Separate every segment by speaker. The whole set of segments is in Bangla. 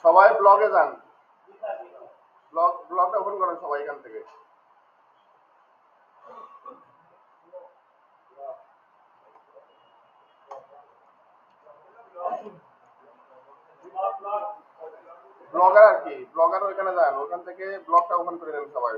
Speaker 1: সবাই ব্লগে যান, ব্লগটা ওপেন করেন সবাই এখান থেকে। ব্লগার আর কি, ব্লগার ওইখানে যান, ওখান থেকে ব্লগটা ওপেন করে নেন সবাই।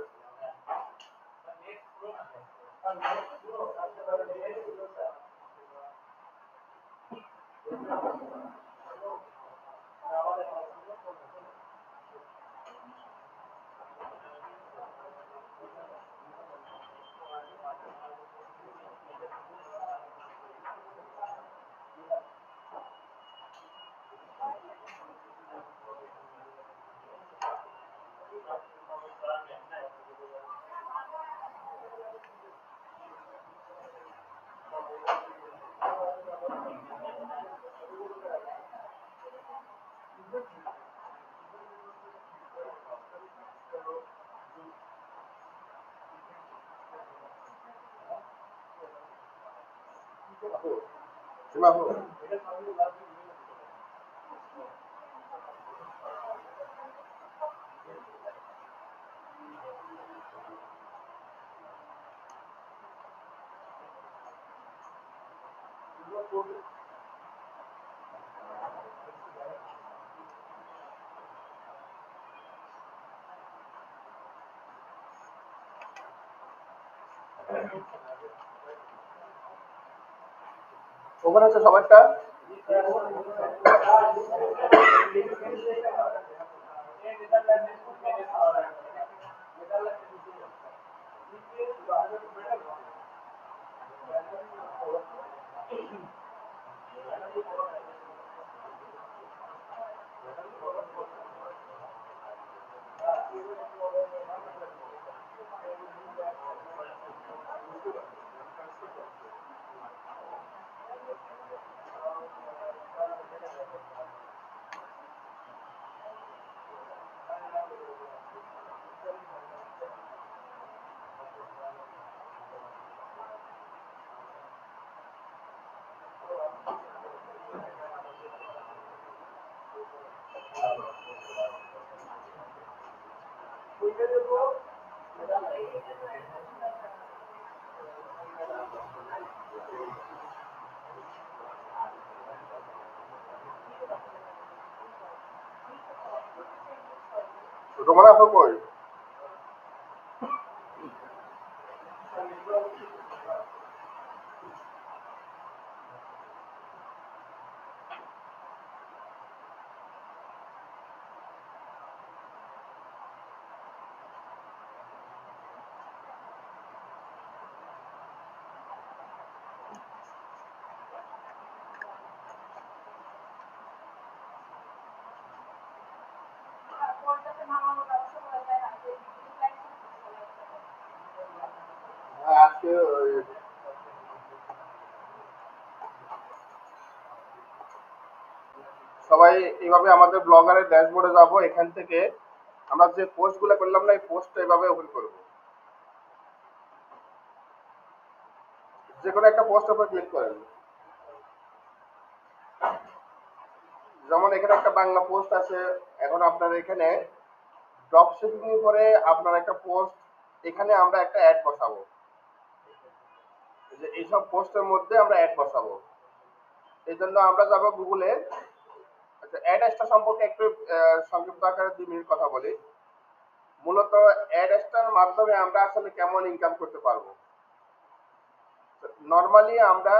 Speaker 1: ওখানে হচ্ছে সবাইটা রোমানা আপা কই? আজকে সবাই এইভাবে আমাদের ব্লগারের ড্যাশবোর্ডে যাব, এখান থেকে আমরা যে পোস্ট গুলো করলাম না, এই পোস্টটা এইভাবে ওপেন করবো। যে কোনো একটা পোস্ট উপর ক্লিক করেন। যেমন এখানে একটা বাংলা পোস্ট আছে, এখন আপনার এখানে ড্রপ শিপিং করে আপনার একটা পোস্ট, এখানে আমরা একটা অ্যাড বসাবো, যে এইসব পোস্টের মধ্যে আমরা অ্যাড বসাবো। এই জন্য আমরা যাবো গুগলে। আচ্ছা, অ্যাড সম্পর্কে একটু সংক্ষিপ্ত আকারে 2 মিনিট কথা বলি। মূলত অ্যাডসটার মাধ্যমে আমরা আসলে কেমন ইনকাম করতে পারবো। নর্মালি আমরা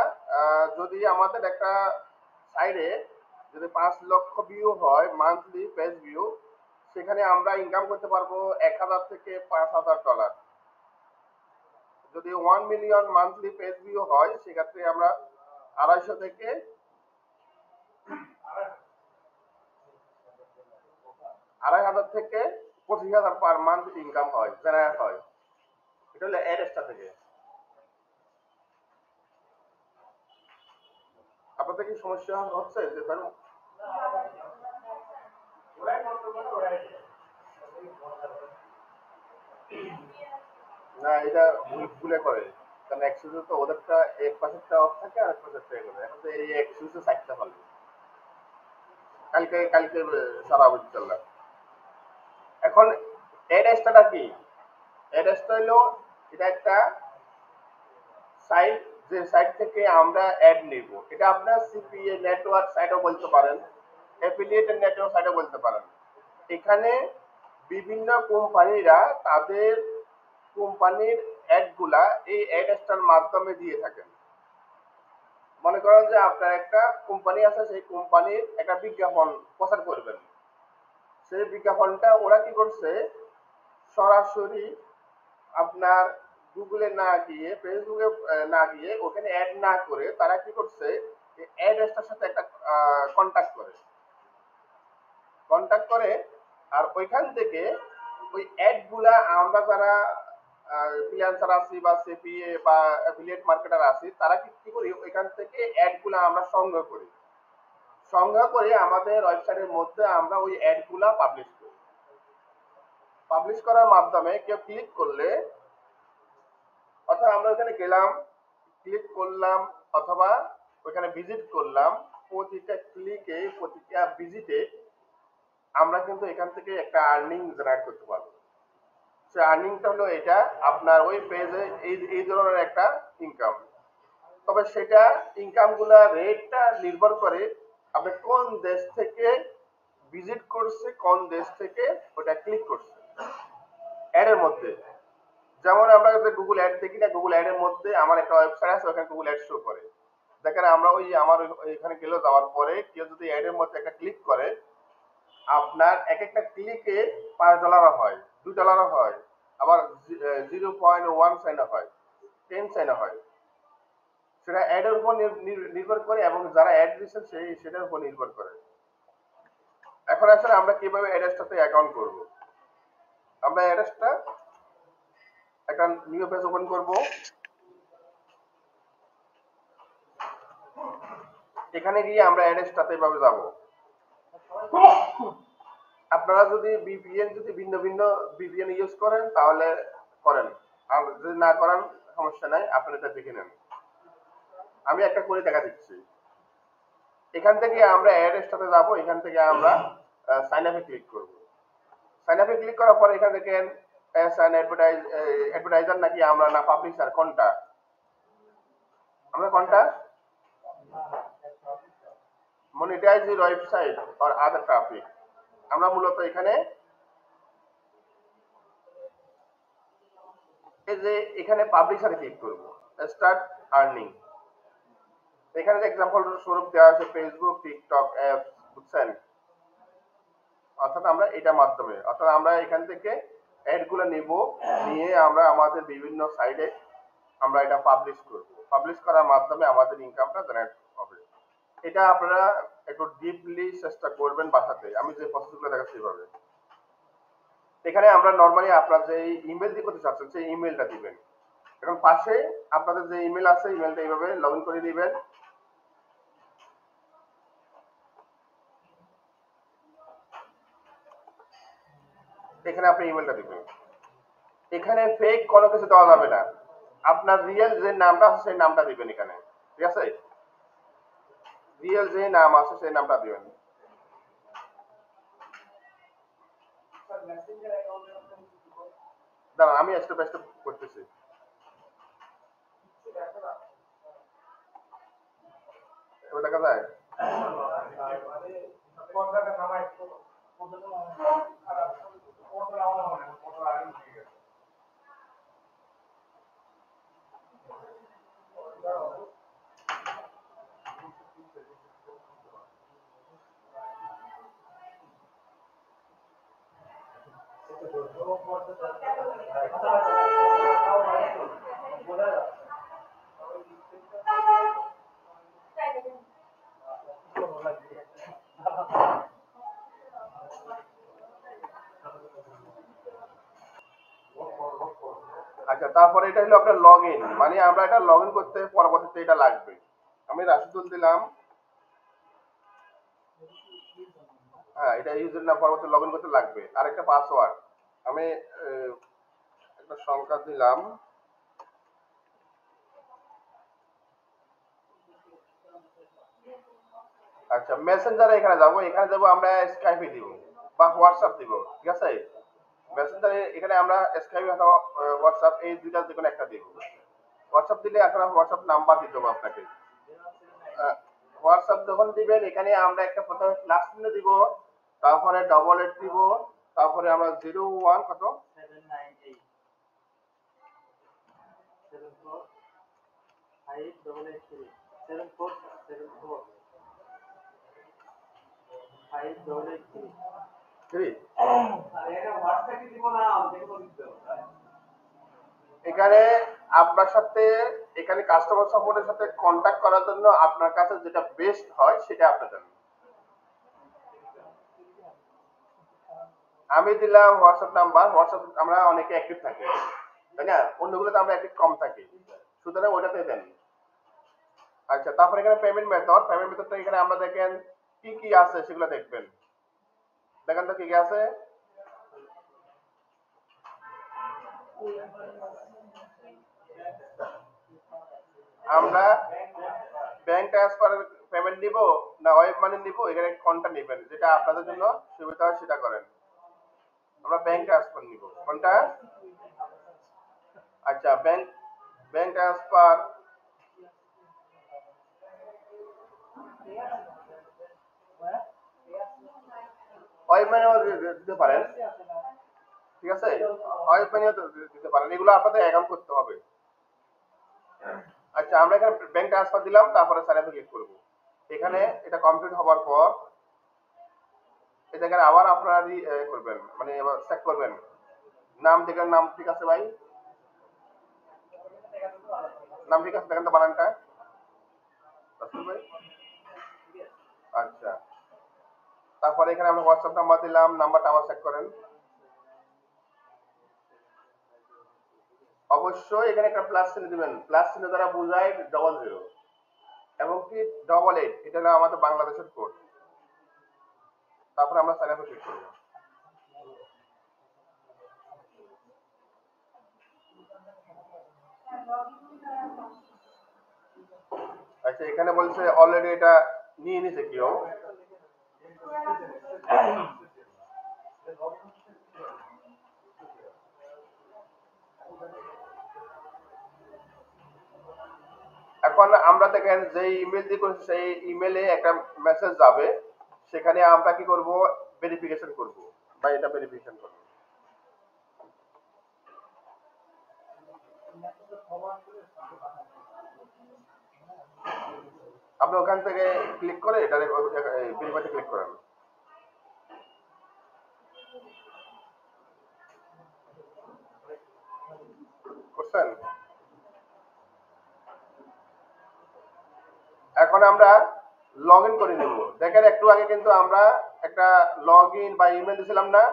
Speaker 1: যদি আমাদের একটা সাইডে যদি 5 লক্ষ ভিউ হয় মান্থলি পেজ ভিউ, সেখানে আমরা ইনকাম করতে পারবো 1000 থেকে $5000। যদি 1 মিলিয়ন মান্থলি পেজ ভিউ হয়, সেক্ষেত্রে আমরা 250 থেকে 2500 থেকে 25000 পার মান্থ ইনকাম হয়, জেনারেট হয়। এটা হলো অ্যাডসটা থেকে। আপনাদের কি সমস্যা হচ্ছে যে না, এটা ভুলে করে, কারণ এক্সিসে তো ওদেরটা এক পাশেরটা অফ থাকে আর এক পাশেরটা এ করে। এখন তো এই এক্সিসে 4টা হল। কালকে কালকে সারা হবে ইনশাল্লাহ। এখন অ্যাড এক্সট্রাটা কি? অ্যাড এক্সট্রা হলো এটা একটা সাইট, যে সাইট থেকে আমরা অ্যাড নিব। এটা আপনার সিপিএ নেটওয়ার্ক সাইটও বলতে পারেন, অ্যাফিলিয়েটেড নেটওয়ার্ক সাইটও বলতে পারেন। এখানে বিভিন্ন কোম্পানিরা তাদের কোম্পানির অ্যাডগুলা এই অ্যাড এক্সট্রার মাধ্যমে দিয়ে থাকেন। মনে করেন যে আপনার একটা কোম্পানি আছে, সেই কোম্পানির একটা বিজ্ঞাপন প্রচার করবেন। সেই বিজ্ঞাপনটা ওরা কি করছে, সরাসরি আপনার গুগলে না গিয়ে, ফেসবুকে না গিয়ে, ওখানে অ্যাড না করে তারা কি করছে, অ্যাড এক্সট্রার সাথে একটা কন্ট্যাক্ট করে আর ওইখান থেকে ওই অ্যাড গুলা আমরা যারা ফ্রিল্যান্সার আছি বা সিপিএ বা অ্যাফিলিয়েট মার্কেটার আছি, তারা কি করি, ওইখান থেকে অ্যাড গুলা আমরা সংগ্রহ করে আমাদের ওয়েবসাইটের মধ্যে আমরা ওই অ্যাড গুলা পাবলিশ করি। পাবলিশ করার মাধ্যমে কেউ ক্লিক করলে, অর্থাৎ আমরা ওখানে গেলাম, ক্লিক করলাম অথবা ওখানে ভিজিট করলাম, প্রতিটা ক্লিকে প্রতিটা ভিজিটে আমরা কিন্তু এখান থেকে একটা আর্নিং জেনারেট করতে পারবো। সে আর্নিংটা হলো এটা আপনার ওই পেজে এই ধরনের একটা ইনকাম। তবে সেটা ইনকামগুলা রেটটা নির্ভর করে আপনি কোন দেশ থেকে ভিজিট করছে, কোন দেশ থেকে ওটা ক্লিক করছে অ্যাডের মধ্যে। যেমন আমরা যদি গুগল অ্যাড দেখি না, গুগল অ্যাডের মধ্যে আমার একটা ওয়েবসাইট আছে, ওখানে গুগল অ্যাড শো করে। দেখেন আমরা ওই আমার এখানে গেলেও যাওয়ার পরে কেউ যদি অ্যাডের মধ্যে একটা ক্লিক করে, আপনার এক একটা ক্লিকে $5 হয়, $2 হয়, আবার 0.1 সেন্ট হয়, 10 সেন্ট হয়। সেটা অ্যাডের উপর নির্ভর করে এবং যারা অ্যাড দিচ্ছেন সেটার উপর নির্ভর করে। এখন আসলে আমরা কিভাবে অ্যাড্রেসটাতে অ্যাকাউন্ট করব? আমরা অ্যাড্রেসটা একটা নিউ পেজ ওপেন করব। এখানে গিয়ে আমরা অ্যাড্রেসটাতে এভাবে যাব। আপনারা যদি ভিন্ন ভিন্ন ভিপিএন ইউজ করেন তাহলে করেন, আর যদি না করেন সমস্যা নাই, আপনারা এটা দেখে নেন। আমি একটা করে দেখা দিচ্ছি। এখান থেকে আমরা অ্যাড্রেসটাতে যাব, এখান থেকে আমরা সাইন আপে ক্লিক করব। সাইন আপে ক্লিক করার পর এখান থেকে অ্যাডভার্টাইজার নাকি আমরা না পাবলিশার, কোনটা আমরা, কোনটা monetize your website or other traffic. আমরা মূলত এখানে এই যে এখানে পাবলিশারে ক্লিক করব, স্টার্ট আর্নিং। এখানে যে এক্সাম্পল স্বরূপ দেওয়া আছে ফেসবুক, টিকটক অ্যাপস, বুঝছেন? অর্থাৎ আমরা এটার মাধ্যমে, অর্থাৎ আমরা এখান থেকে অ্যাড গুলো নিব, নিয়ে আমরা আমাদের বিভিন্ন সাইটে আমরা এটা পাবলিশ করব। পাবলিশ করার মাধ্যমে আমাদের ইনকামটা জেনারেট হবে। এটা আপনারা একটু ডিপলি চেষ্টা করবেন বাসাতে, আমি যে প্রসেসগুলো দেখাচ্ছি এইভাবে। এখানে আমরা নর্মালি আপনারা যে ইমেল দিয়ে করতে চাচ্ছেন সেই ইমেলটা দিবেন। এখন পাশে আপনাদের যে ইমেল আছে, ইমেলটা এইভাবে লগ ইন করে দিবেন। এখানে আপনি ইমেলটা দিবেন। এখানে ফেক কোনো কিছু দেওয়া যাবে না, আপনার রিয়েল যে নামটা আছে সেই নামটা দিবেন এখানে, ঠিক আছে? রিয়েল যে নাম আছে সেই নামটা দিবেন। দাঁড়ান আমি স্টেপ বাই স্টেপ করতেছি। এবার দেখা যায় আচ্ছা, তারপরে এটা হলো আপনার লগ ইন, মানে আমরা এটা লগ ইন করতে পরবর্তীতে এটা লাগবে। আমি রাশিদুল দিলাম, হ্যাঁ এটা ইউজার নাম, পরবর্তী লগ ইন করতে লাগবে। আর একটা পাসওয়ার্ড আমি একটা সংখ্যা দিলাম, আচ্ছা, মেসেঞ্জারে এখানে যাব আমরা স্কাইপে দিব বা হোয়াটসঅ্যাপ দিব, ঠিক আছে? মেসেঞ্জারে এখানে আমরা স্কাইপ অথবা হোয়াটসঅ্যাপ এই দুইটা যে কোনো একটা দিব। হোয়াটসঅ্যাপ দিলে এখন হোয়াটসঅ্যাপ নাম্বার দিতে হবে আপনাকে। হোয়াটসঅ্যাপ যখন দিবেন এখানে আমরা একটা প্রথমে প্লাস চিহ্ন দিব, তারপরে ডবল এইট দিব, তারপরে আমরা 01 কত 3 এখানে আপনার সাথে এখানে কাস্টমার সাপোর্টের সাথে কন্ট্যাক্ট করার জন্য আপনার কাছে যেটা বেস্ট হয় সেটা আপনি দেন। আমি দিলাম হোয়াটসঅ্যাপ নাম্বার, হোয়াটসঅ্যাপ আমরা অনেকে অ্যাক্টিভ থাকি, তাই না? অন্যগুলোতে আমরা অ্যাক্টিভ কম থাকি, সুতরাং ওটাতে দেন। আচ্ছা, তারপরে এখানে পেমেন্ট মেথডটা এখানে আমরা দেখেন কি কি আছে সেগুলো দেখবেন। দেখেন তো কি কি আছে। আমরা ব্যাংক ট্রান্সফারের পেমেন্ট নিব না ওয়েব মানি নিব, এখানে কোনটা নেবেন যেটা আপনাদের জন্য সুবিধা হয় সেটা করেন। আমরা ব্যাংক ট্রান্সফার নিব, কোনটা? আচ্ছা, ব্যাংক ট্রান্সফার ওয়েব মানিও দিতে পারেন, ঠিক আছে? ওয়েব মানিও দিতে পারেন, এগুলো আপনাদের অ্যাকাউন্ট করতে হবে। আচ্ছা, আমরা এখানে ব্যাংক ট্রান্সফার দিলাম, তারপরে সাইন ক্লিক করব। এখানে এটা কমপ্লিট হওয়ার পর এখানে আবার আপনারা করবেন, মানে এবার চেক করবেন নাম দেখেন, নাম ঠিক আছে ভাই? নাম ঠিক আছে, দেখেন তো বানানটা রাসেল ভাই। আচ্ছা, তারপরে এখানে আমরা হোয়াটসঅ্যাপ নাম্বার দিলাম, নাম্বারটা আবার চেক করেন। অবশ্যই এখানে একটা প্লাস চিহ্ন দিবেন, প্লাস চিহ্ন দ্বারা বোঝায় 00 এবং কি 88, এটা হলো আমাদের বাংলাদেশের কোড। তারপরে আমরা সাইন আপে ক্লিক করব। আচ্ছা, এখানে বলছে অলরেডি এটা নিয়ে নিছে কেউ। এখন আমরা দেখেন যে ইমেল দিয়ে করেছি সেই ইমেলে একটা মেসেজ যাবে, সেখানে আমরা কি করব, ভেরিফিকেশন করব বা এটা ভেরিফিকেশন করব। আপনি ওখান থেকে ক্লিক করে ডাইরেক্ট ভেরিফাইতে ক্লিক করেন। করছেন? এখন আমরা লগ ইন করে নেব। দেখেন একটু আগে কিন্তু আমরা একটা লগ ইন বা ইমেল দিয়েছিলাম না,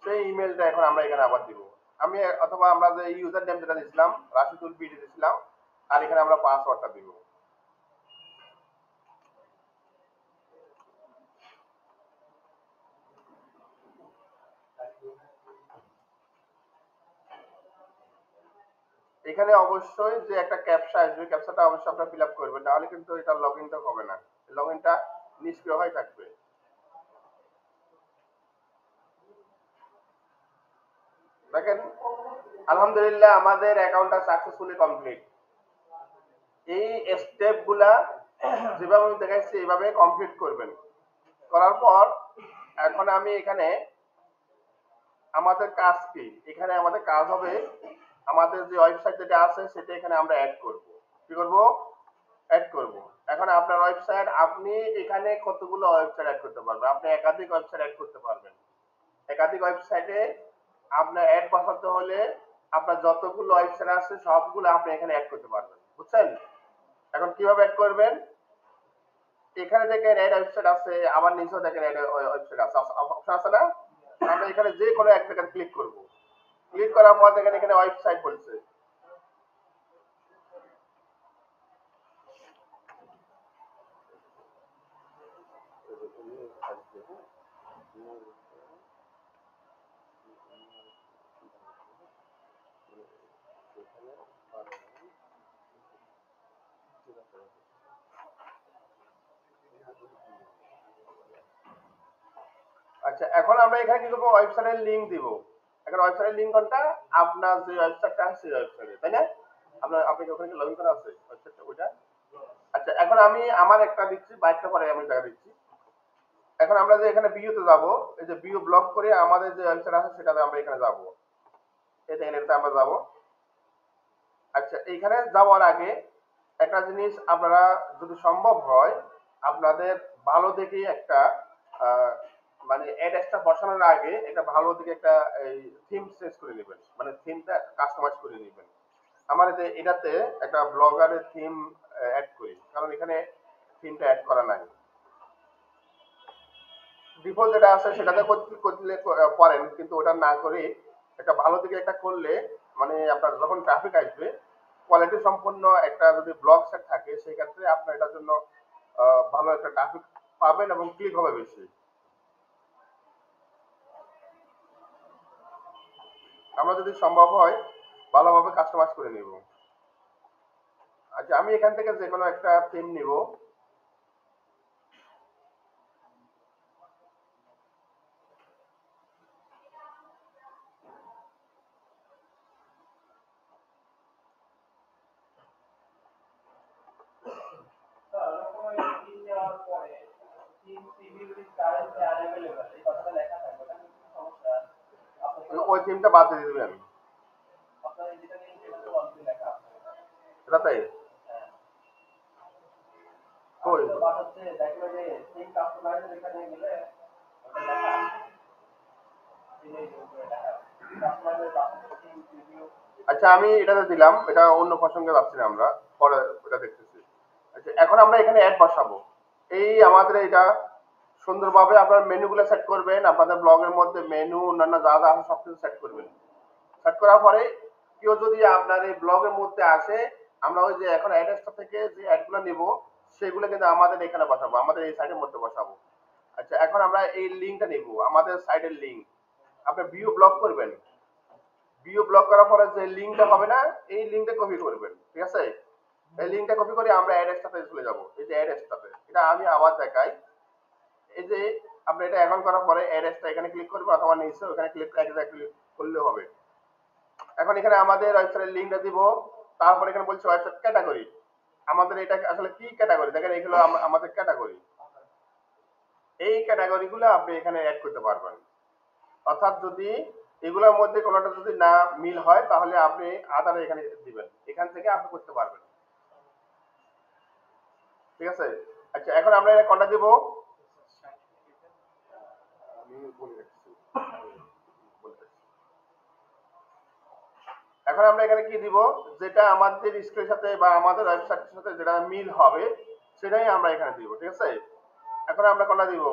Speaker 1: সেই ইমেলটা এখন আমরা এখানে আবার দিব। আমি অথবা আমরা যে ইউজার নেম যেটা দিয়েছিলাম রাশিদুল বিডি দিয়েছিলাম, আর এখানে আমরা পাসওয়ার্ডটা দিব। এখানে অবশ্যই যে একটা ক্যাপচা আসবে, ক্যাপচাটা অবশ্যই আপনারা ফিল আপ করবেন, নাহলে কিন্তু এটা লগ ইনটা হবে না, লগ ইনটা নিষ্ক্রিয় হয়ে থাকবে। দেখেন আলহামদুলিল্লাহ আমাদের অ্যাকাউন্টটা সাকসেসফুলি কমপ্লিট। এই স্টেপগুলা যেভাবে আমি দেখাচ্ছি এইভাবে কমপ্লিট করবেন। করার পর এখন আমি এখানে আমাদের কাজ কি, এখানে আমাদের কাজ হবে আমাদের যে ওয়েবসাইট যেটা আছে সেটা এখানে আমরা অ্যাড করব। কি করব? অ্যাড করব। এখন আপনার ওয়েবসাইট, আপনি এখানে কতগুলো ওয়েবসাইট অ্যাড করতে পারবেন? আপনি একাধিক ওয়েবসাইট অ্যাড করতে পারবেন। একাধিক ওয়েবসাইটে আপনার অ্যাড বসাতে হলে আপনার যতগুলো ওয়েবসাইট আছে সবগুলো আপনি এখানে অ্যাড করতে পারবেন, বুঝছেন? এখন কিভাবে অ্যাড করবেন? এখানে দেখেন অ্যাড ওয়েবসাইট আছে, আবার নিচেও দেখেন অ্যাড ওয়েবসাইট আছে, অপশন আছে না? আমরা এখানে যে কোনো একটা ক্লিক করব। ক্লিক করার পর দেখেন এখানে ওয়েবসাইট বলছে। আচ্ছা, এখন আমরা এখানে কি করবো, ওয়েবসাইটের লিংক দিব। এখন ওয়েবসাইটের লিংক কোনটা, আপনার যে ওয়েবসাইটটা আছে সেই ওয়েবসাইটে, তাই না? আপনি ওখানে লগইন করা আছে ওয়েবসাইটটা ওইটা। আচ্ছা, এখন আমি আমার একটা দিচ্ছি, বাইকটা পরে আমি দেখা দিচ্ছি। এখন আমরা যে এখানে ভিউতে যাব, এই যে ভিউ ব্লক করে আমাদের যে ওয়েবসাইট আছে সেটাতে আমরা এখানে যাব, এটাতে আমরা যাব। আচ্ছা, এইখানে যাওয়ার আগে একটা জিনিস আপনারা যদি সম্ভব হয় আপনাদের ভালো দেখে একটা মানে অ্যাড্রেসটা বসানোর আগে একটা ভালো দিকে একটা এই থিম চেঞ্জ করে নেবেন, মানে থিমটা কাস্টমাইজ করে নেবেন। আমার এটাতে একটা ব্লগারের থিম অ্যাড করি, কারণ এখানে থিমটা অ্যাড করা নাই। ডিফল্ট যেটা আছে সেটাতে করলে পারেন, কিন্তু ওটা না করে একটা ভালো দিকে একটা করলে মানে আপনার যখন ট্রাফিক আসবে কোয়ালিটি সম্পন্ন একটা যদি ব্লগ সেট থাকে সেই ক্ষেত্রে আপনার এটার জন্য ভালো একটা ট্রাফিক পাবেন এবং ক্লিক হবে বেশি। আমরা যদি সম্ভব হয় ভালোভাবে কাস্টমাইজ করে নিব। আচ্ছা, আমি এখান থেকে যে কোনো একটা থিম নিব। ওই থিমটা বাদ দিয়ে দিবেন এটাতে। কই আচ্ছা, আমি এটাতে দিলাম, এটা অন্য প্রসঙ্গে যাচ্ছি না, আমরা পরে এটা দেখতেছি। আচ্ছা, এখন আমরা এখানে অ্যাড বসাবো। এই আমাদের এটা সুন্দরভাবে আপনার মেনুগুলো সেট করবেন, আপনাদের ব্লগের মধ্যে মেনু অন্যান্য যা যা আছে সবকিছু সেট করবেন। সেট করার পরে কেউ যদি আপনার এই ব্লগের মধ্যে আসে, আমরা ওই যে এখন অ্যাড্রেসটা থেকে যে অ্যাডগুলো নিব সেগুলো কিন্তু আমাদের এখানে বসাবো, আমাদের এই সাইডের মধ্যে বসাবো। আচ্ছা, এখন আমরা এই লিঙ্কটা নিব, আমাদের সাইডের লিঙ্ক। আপনি ভিউ ব্লক করবেন, ভিউ ব্লক করার পরে যে লিঙ্কটা হবে না, এই লিঙ্কটা কপি করবেন, ঠিক আছে? এই লিঙ্কটা কপি করে আমরা অ্যাড্রেসটাতে চলে যাব। এই যে অ্যাড্রেসটাতে, এটা আমি আবার দেখাই। এই যে আপনি এটা এখন করার পরে অ্যাড্রেসটা এখানে ক্লিক করবেন অথবা নিচে ওখানে ক্লিক করলে হবে। এখন এখানে আমাদের ওয়েবসাইটের লিঙ্কটা দিব, তারপর এখানে বলছে ওয়েবসাইট ক্যাটাগরি। আমাদের এটা আসলে কি ক্যাটাগরি, দেখেন এগুলো আমাদের ক্যাটাগরি। এই ক্যাটাগরিগুলো আপনি এখানে অ্যাড করতে পারবেন। অর্থাৎ যদি এগুলোর মধ্যে কোনোটা যদি না মিল হয় তাহলে আপনি আদারে এখানে দিবেন, এখান থেকে আপনি করতে পারবেন, ঠিক আছে? আচ্ছা, এখন আমরা এটা কোনটা দিব, আমি বলে রাখছি। এখন আমরা এখানে কি দিব, যেটা আমাদের স্ক্রিনের সাথে বা আমাদের ওয়েবসাইটের সাথে যেটা মিল হবে সেটাই আমরা এখানে দিব, ঠিক আছে? এখন আমরা কোনটা দিব,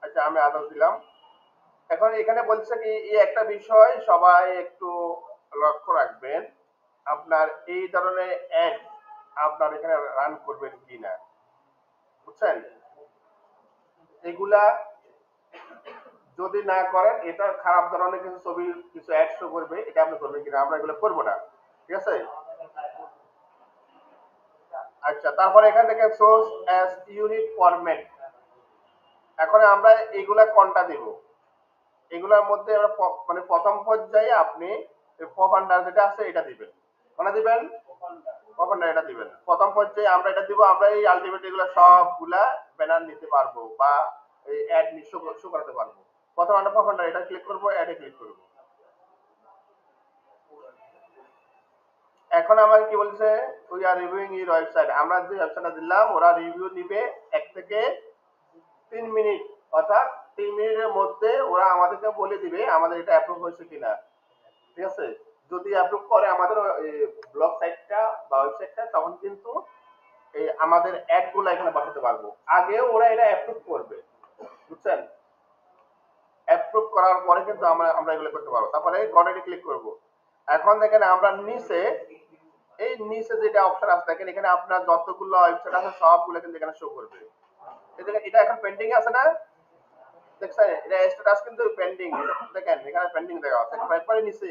Speaker 1: আচ্ছা আমি আদার দিলাম। এখন এখানে বলছে কি, এই একটা বিষয় সবাই একটু লক্ষ্য রাখবেন, আপনার এই ধরনের অ্যাড আপনার এখানে রান করবেন কিনা, বুঝছেন? এগুলা যদি না করেন এটা খারাপ ধরনের কিছু ছবি কিছু অ্যাড শো করবে, এটা আপনি করবেন কিনা, আমরা এগুলো করবো না, ঠিক আছে? আচ্ছা, তারপরে এখান থেকে সোর্স অ্যাজ ইউনিট ফরম্যাট। এখন আমরা এগুলা কোনটা দিব, এগুলোর মধ্যে আমরা মানে প্রথম পর্যায়ে আপনি পপ আন্ডার যেটা আছে এটা দিবেন, কোনটা দিবেন, পপ আন্ডার এটা দিবেন প্রথম পর্যায়ে। আমরা এটা দিব, আমরা এই আলটিমেট এগুলো সবগুলা ব্যানার নিতে পারবো বা এই অ্যাড শো করাতে পারবো। প্রথম আমরা পপ আন্ডার এটা ক্লিক করবো, অ্যাডে ক্লিক করবো। এখন আমার কি বলছে, we are reviewing your website. আমরা যে ওয়েবসাইটটা দিলাম ওরা রিভিউ নিবে 1 থেকে 3 মিনিট, অর্থাৎ 3 মিনিটের মধ্যে ওরা আমাদেরকে বলে দিবে আমাদের এটা অ্যাপ্রুভ হয়েছে কিনা, ঠিক আছে? যদি অ্যাপ্রুভ করে আমাদের ব্লগ সাইটটা বা ওয়েবসাইটটা, তখন কিন্তু এই আমাদের অ্যাড গুলো এখানে বসাতে পারবো। আগে ওরা এটা অ্যাপ্রুভ করবে, বুঝছেন? অ্যাপ্রুভ করার পরে কিন্তু আমরা এগুলো করতে পারবো। তারপরে গডেটে ক্লিক করব। এখন দেখেন আমরা নিচে, এই নিচে যেটা অপশন আছে দেখেন, এখানে আপনার যতগুলো ওয়েবসাইট আছে সবগুলো কিন্তু এখানে শো করবে। এটা এখন পেন্ডিং আছে না, দেখছেন? এটা স্ট্যাটাস কিন্তু পেন্ডিং, দেখেন এখানে পেন্ডিং দেখা আছে একবারে নিচে।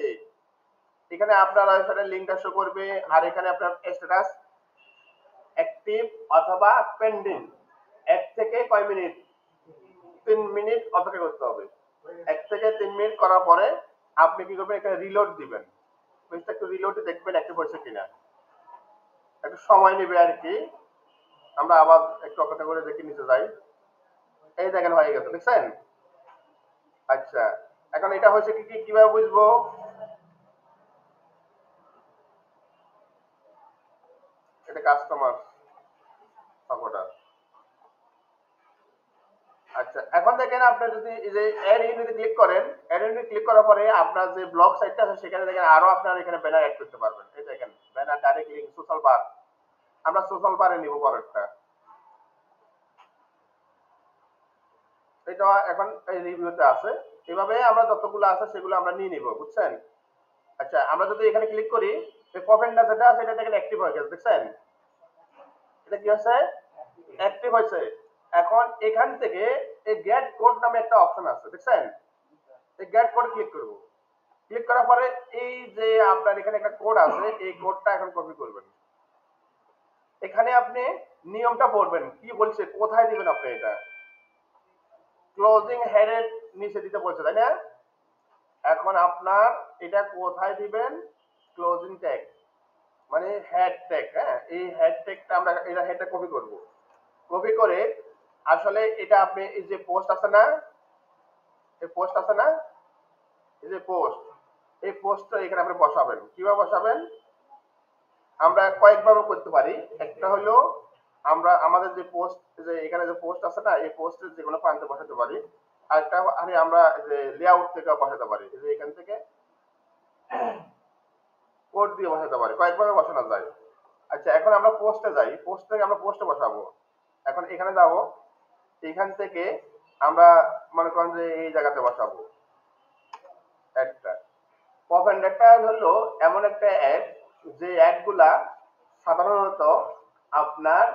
Speaker 1: এখানে আপনার ওয়েবসাইটের লিংকটা শো করবে, আর এখানে আপনার স্ট্যাটাস অ্যাক্টিভ অথবা পেন্ডিং, 1 থেকে কয় মিনিট, 3 মিনিট অপেক্ষা করতে হবে। 1 থেকে 3 মিনিট করার পরে আপনি কি করবেন, একটা রিলোড দিবেন। পেজটা একটু রিলোডে দেখবেন অ্যাক্টিভ হয়েছে কিনা। একটু সময় নেবে আর কি। আমরা আবার একটু অপেক্ষা করে দেখি নিচে যাই। এই দেখেন হয়ে গেছে, দেখছেন? আচ্ছা, এখন এটা হয়েছে কি কিভাবে বুঝবো? এটা কাস্টমার সাপোর্টার। আচ্ছা, এখন দেখেন আপনি যদি এই যে অ্যাড ইউনিটে ক্লিক করেন, অ্যাড ইউনিটে ক্লিক করার পরে আপনার যে ব্লগ সাইটটা আছে সেখানে দেখেন আরো আপনার এখানে ব্যানার অ্যাড করতে পারবেন। এই দেখেন ব্যানার, ডাইরেক্ট লিংক, সোশ্যাল বার। আমরা সোশ্যাল বারে নিব পরেরটা। এটা এখন এই রিভিউতে আছে। এভাবে আমরা যতগুলো আছে সেগুলো আমরা নিয়ে নিব, বুঝছেন? আচ্ছা, আমরা যদি এখানে ক্লিক করি, এই প্রোফাইলটা যেটা আছে এটা দেখেন অ্যাক্টিভ হয়ে গেছে, দেখছেন? এটা কি হচ্ছে? অ্যাক্টিভ হয়েছে। এখন এখান থেকে এই গেট কোড নামে একটা অপশন আছে, দেখছেন? এই গেট কোড ক্লিক করব। ক্লিক করার পরে এই যে আপনার এখানে একটা কোড আছে, এই কোডটা এখন কপি করবেন। এখানে আপনি নিয়মটা পড়বেন, কি বলছে, কোথায় দিবেন আপনি এটা। ক্লোজিং হেডের নিচে দিতে বলছে, তাই না? এখন আপনার এটা কোথায় দিবেন? ক্লোজিং ট্যাগ মানে হেড ট্যাগ। হ্যাঁ, এই হেড ট্যাগটা আমরা এটা হেডটা কপি করব। কপি করে আসলে এটা আপনি এই যে পোস্ট আছে না, এই পোস্ট আছে না, এই যে পোস্ট, এই পোস্টটা এখানে আপনি বসাবেন। কিভাবে বসাবেন? আমরা কয়েকভাবে করতে পারি। একটা হলো আমরা আমাদের যে পোস্ট, যে এখানে যে পোস্ট আছে না, এই পোস্টের যে কোনো প্রান্তে বসাতে পারি। আরেকটা আরে আমরা যে লেআউট থেকে বসাতে পারি, এই যে এখান থেকে কোড দিয়ে বসাতে পারি, কয়েকভাবে বসানো যায়। আচ্ছা, এখন আমরা পোস্টে যাই, পোস্ট থেকে আমরা পোস্টে বসাবো। এখন এখানে যাব, এখান থেকে আমরা মনে করেন যে এই জায়গাতে বসাবো একটা। পপ এন্ড একটা হলো এমন একটা অ্যাড, যে অ্যাডগুলা সাধারণত আপনার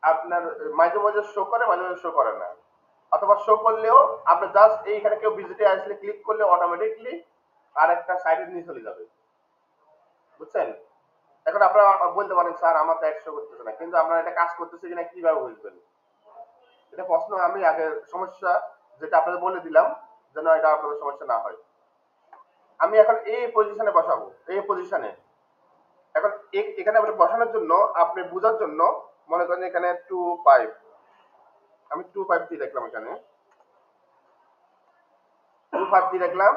Speaker 1: আপনার মাঝে মাঝে শো করে, মাঝে মাঝে শো করে না, অথবা শো করলেও আপনি জাস্ট এইখানে কেউ ভিজিটে আসলে ক্লিক করলে অটোমেটিকলি আরেকটা সাইডে নিয়ে চলে যাবে, বুঝছেন? এখন আপনারা বলতে পারেন স্যার আমার তো অ্যাড শো করতেছে না, কিন্তু আপনারা এটা কাজ করতেছে কিনা কিভাবে বুঝবেন? এটা প্রশ্ন আমি আগে সমস্যা যেটা আপনাদের বলে দিলাম, যেন এটা আপনাদের সমস্যা না হয়। আমি এখন এই পজিশনে বসাবো, এই পজিশনে। এখন এখানে আপনি বসানোর জন্য, আপনি বোঝার জন্য মনে করেন এখানে 2 5, আমি 2 5 দিয়ে দেখলাম, এখানে 2 5 দিয়ে দেখলাম।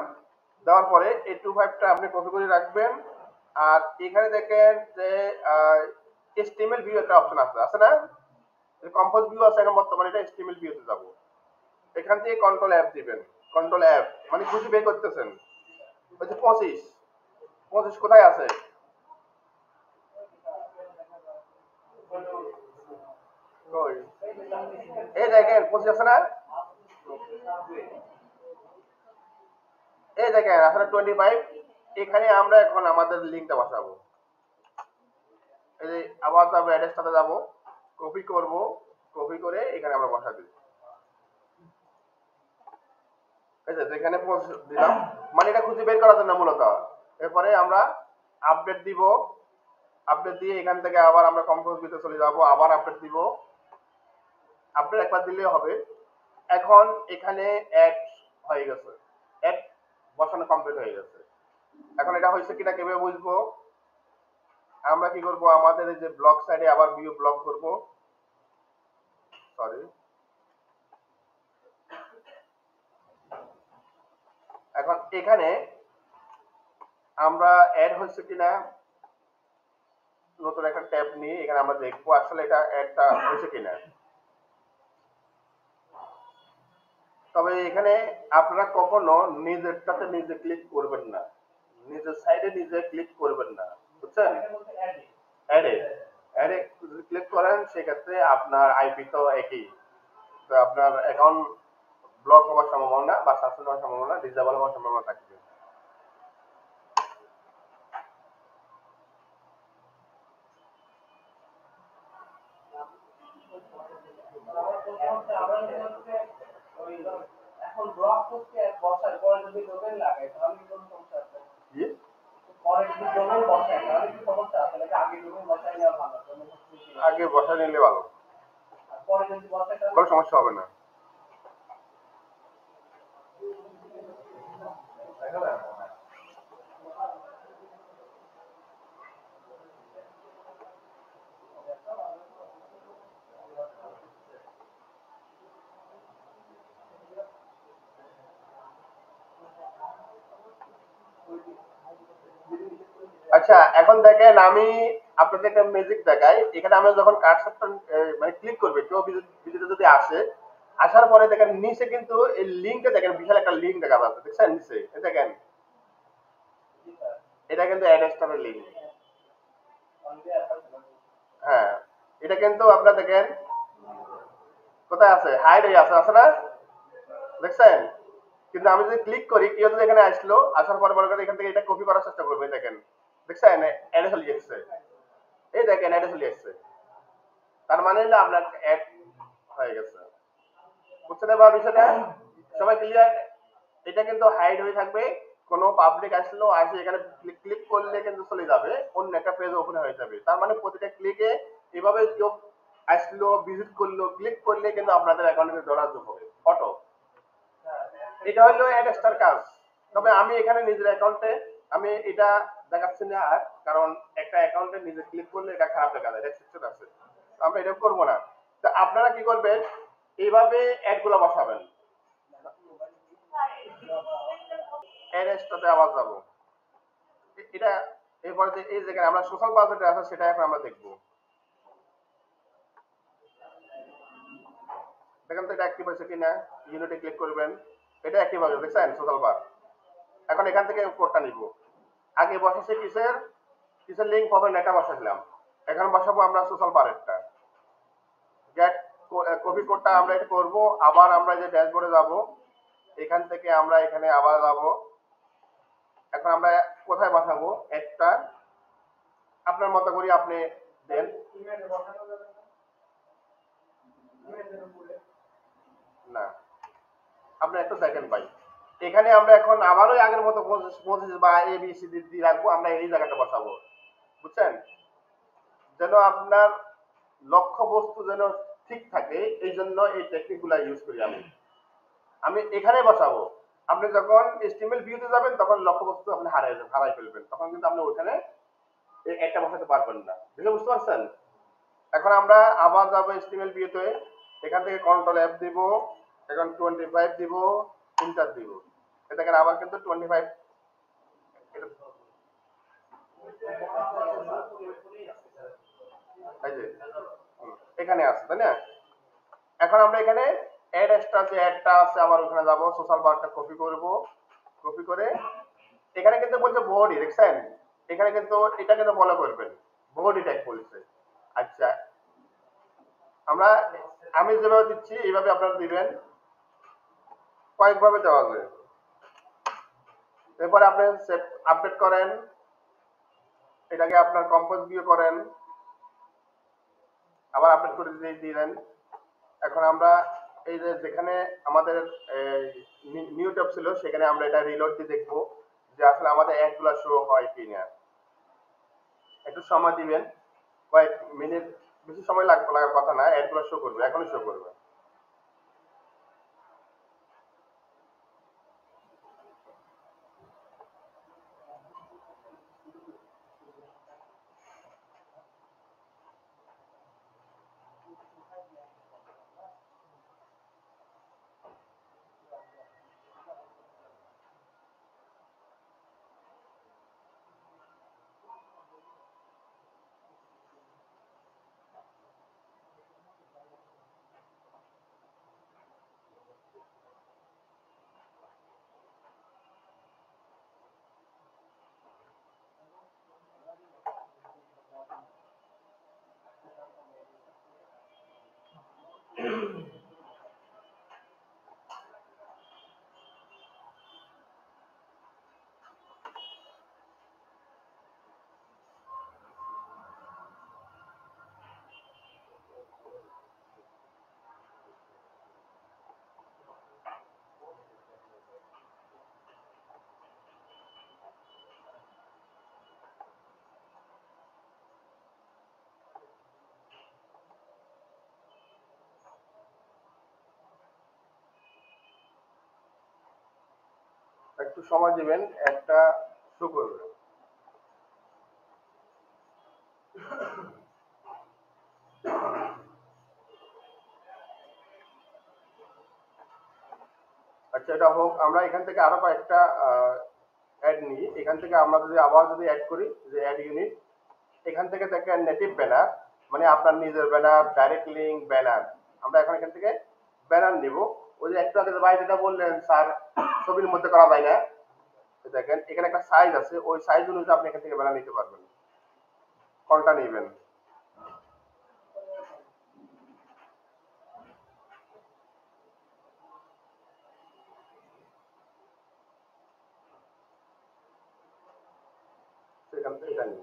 Speaker 1: দেওয়ার পরে এই 2 5টা আপনি কপি করে রাখবেন। আর এখানে দেখেন যে HTML ভিউ একটা অপশন আছে, আছে না? কম্পোজ ভিউ আছে, এখন বর্তমানে এটা HTML ভিউতে যাব। এখান থেকে কন্ট্রোল F দিবেন। কন্ট্রোল F মানে খুঁজে বের করতেছেন, ওই যে 25 কোথায় আছে? কই? এই দেখেন 25 আছে না? এই দেখেন আসলে 25। এখানে আমরা এখন আমাদের লিঙ্কটা বসাবো। এই যে আবার যাবো, অ্যাড্রেসটাতে যাব, কপি করব, কপি করে এখানে আমরা বসা দিই। এই যে যেখানে পোস্ট দিলাম, মানে এটা খুঁজে বের করার জন্য মূলত। এরপরে আমরা আপডেট দিব, আপডেট দিয়ে এখান থেকে আবার আমরা কম্পোজ ভিউতে চলে যাব, আবার আপডেট দিব। আপডেট একবার দিলেই হবে। এখন এখানে অ্যাড হয়ে গেছে, অ্যাড বসানো কমপ্লিট হয়ে গেছে। এখন এটা হয়েছে কিনা কিভাবে বুঝবো? আমরা কি করব, আমাদের এই যে ব্লগ সাইডে আবার ভিউ ব্লক করব, সরি। এখন এখানে আমরা অ্যাড হচ্ছে কিনা নতুন একটা ট্যাব নিয়ে এখানে আমরা দেখবো আসলে এটা অ্যাডটা হয়েছে কিনা। তবে এখানে আপনারা কখনো নিজেরটাতে নিজে ক্লিক করবেন না, নিজের সাইডে নিজে ক্লিক করবেন না, বুঝছেন? অ্যাডে অ্যাডে যদি ক্লিক করেন সেক্ষেত্রে আপনার আইপি তো একই, তো আপনার অ্যাকাউন্ট ব্লক হওয়ার সম্ভাবনা বা সাসপেন্ড হওয়ার সম্ভাবনা, ডিসেবল হওয়ার সম্ভাবনা থাকবে।
Speaker 2: এখন ব্লক করতে বসার পরে যদি ডোমেন লাগাই তাহলে কি কোনো সমস্যা আছে?
Speaker 1: জি,
Speaker 2: পরে যদি ডোমেন বসাই তাহলে কি সমস্যা আছে, নাকি আগে ডোমেন বসাই নেওয়া ভালো? ডোমেন
Speaker 1: আগে বসা নিলে ভালো,
Speaker 2: আর পরে যদি বসাই তাহলে
Speaker 1: কোনো সমস্যা হবে না। আচ্ছা এখন দেখেন আমি আপনাদের একটা ম্যাজিক দেখাই। এখানে আমরা যখন কার্সারটা মানে ক্লিক করবে কেউ ভিডিওতে যদি আসে, আসার পরে দেখেন নিচে কিন্তু এই লিঙ্কটা দেখেন, বিশাল একটা লিঙ্ক দেখা যাচ্ছে, দেখছেন নিচে? এই দেখেন এটা কিন্তু অ্যাডস্টারের লিঙ্ক। হ্যাঁ, এটা কিন্তু আপনারা দেখেন কোথায় আছে, হাইড হয়ে আছে, আছে না? দেখছেন? কিন্তু আমি যদি ক্লিক করি, কেউ যদি এখানে আসলো, আসার পরে মনে করেন এখান থেকে এটা কপি করার চেষ্টা করবে, দেখেন দেখছেন অ্যাডে চলে যাচ্ছে। এই দেখেন অ্যাডে চলে যাচ্ছে, তার মানে হলো আপনার অ্যাড হয়ে গেছে। বুঝছেন এবার বিষয়টা? সবাই ক্লিয়ার? এটা কিন্তু হাইড হয়ে থাকবে, কোনো পাবলিক আসলো, আসে এখানে ক্লিক করলে কিন্তু চলে যাবে, অন্য একটা পেজ ওপেন হয়ে যাবে। তার মানে প্রতিটা ক্লিকে এভাবে কেউ আসলো, ভিজিট করলো, ক্লিক করলে কিন্তু আপনাদের অ্যাকাউন্টে ডলার যোগ হবে অটো। এটা হলো অ্যাডস্টার কাজ। তবে আমি এখানে নিজের অ্যাকাউন্টে আমি এটা দেখাচ্ছি না আর, কারণ একটা অ্যাকাউন্টে নিজে ক্লিক করলে এটা খারাপ দেখা যায়, রেস্ট্রিকশন আছে, তো আমরা এটা করবো না। তো আপনারা কি করবেন, এইভাবে অ্যাডগুলো বসাবেন। অ্যাডস্টাতে আবার যাবো, এটা এরপরে যে এই জায়গায় আমরা সোশ্যাল বাজেটে আছে সেটা এখন আমরা দেখবো। দেখেন তো এটা অ্যাক্টিভ হয়েছে কিনা, ইউনিটে ক্লিক করবেন, এটা অ্যাক্টিভ হয়ে গেছে, দেখছেন সোশ্যাল বার। এখন এখান থেকে কোডটা নিব, আগে বসাচ্ছি কিসের কিসের লিঙ্ক পাবেন এটা বসাইলাম, এখন বসাবো আমরা সোশ্যাল বারেরটা। গেট কপি কোডটা আমরা এটা করবো, আবার আমরা যে ড্যাশবোর্ডে যাব, এখান থেকে আমরা এখানে আবার যাব। এখন আমরা কোথায় বসাবো একটা, আপনার মতো করি আপনি দেন। না, আপনি একটা সেকেন্ড পাই, এখানে আমরা এখন আবারও আগের মতো পঁচিশ বা এ বি সি ডি রাখবো, আমরা এই জায়গাটা বসাবো। বুঝছেন? যেন আপনার লক্ষ্য বস্তু যেন ঠিক থাকে, এই জন্য এই টেকনিক গুলা ইউজ করি আমি। আমি এখানে বসাবো, আপনি যখন এস্টিমেল ভিউতে যাবেন তখন লক্ষ্য বস্তু আপনি হারাই ফেলবেন, তখন কিন্তু আপনি ওইখানে একটা বসাতে পারবেন না। বুঝতে পারছেন? এখন আমরা আবার যাবো এস্টিমেল ভিউতে, এখান থেকে কন্ট্রোল এফ দিব, এখন 25 দিব, ইন্টার দিব। দেখেন আবার কিন্তু 25 এই যে এখানে আছে, তাই না? এখন আমরা এখানে অ্যাড এক্সট্রা যে অ্যাডটা আছে আবার ওখানে যাব, সোশ্যাল বারটা কপি করব, কপি করে এখানে কিন্তু বলছে বডি, দেখছেন? এখানে কিন্তু এটা কিন্তু ফলো করবেন, বডি ট্যাগ বলছে। আচ্ছা, আমরা আমি যেভাবে দিচ্ছি এইভাবে আপনারা দিবেন, কয়েকভাবে দেওয়া যায়। এরপরে আপনি সেভ আপডেট করেন, এটাকে আপনার কম্পোজ ভিউ করেন, আবার আপডেট করে দিলেন। এখন আমরা এই যে যেখানে আমাদের নিউ ট্যাব ছিল সেখানে আমরা এটা রিলোড দিয়ে দেখবো যে আসলে আমাদের অ্যাডগুলো শো হয় কিনা। একটু সময় দিবেন, কয়েক মিনিট, বেশি সময় লাগার কথা না, অ্যাডগুলো শো করবে, এখনই শো করবে। একটু সময় দিবেন, একটা শো করবে। আচ্ছা, এটা হোক, আমরা এখান থেকে আরো কয়েকটা অ্যাড নিই, এখান থেকে আমরা যদি আবার যদি অ্যাড করি যে অ্যাড ইউনিট, এখান থেকে দেখেন নেটিভ ব্যানার, মানে আপনার নিজের ব্যানার, ডাইরেক্ট লিঙ্ক ব্যানার, আমরা এখন এখান থেকে ব্যানার নিব। ওই যে একটু আগে ভাই যেটা বললেন স্যার ছবির মধ্যে করা যায় না, দেখেন এখানে একটা সাইজ আছে, ওই সাইজ অনুযায়ী আপনি এখান থেকে ব্যানার নিতে পারবেন, কোনটা নেবেন। সেখান থেকে এটা নিন।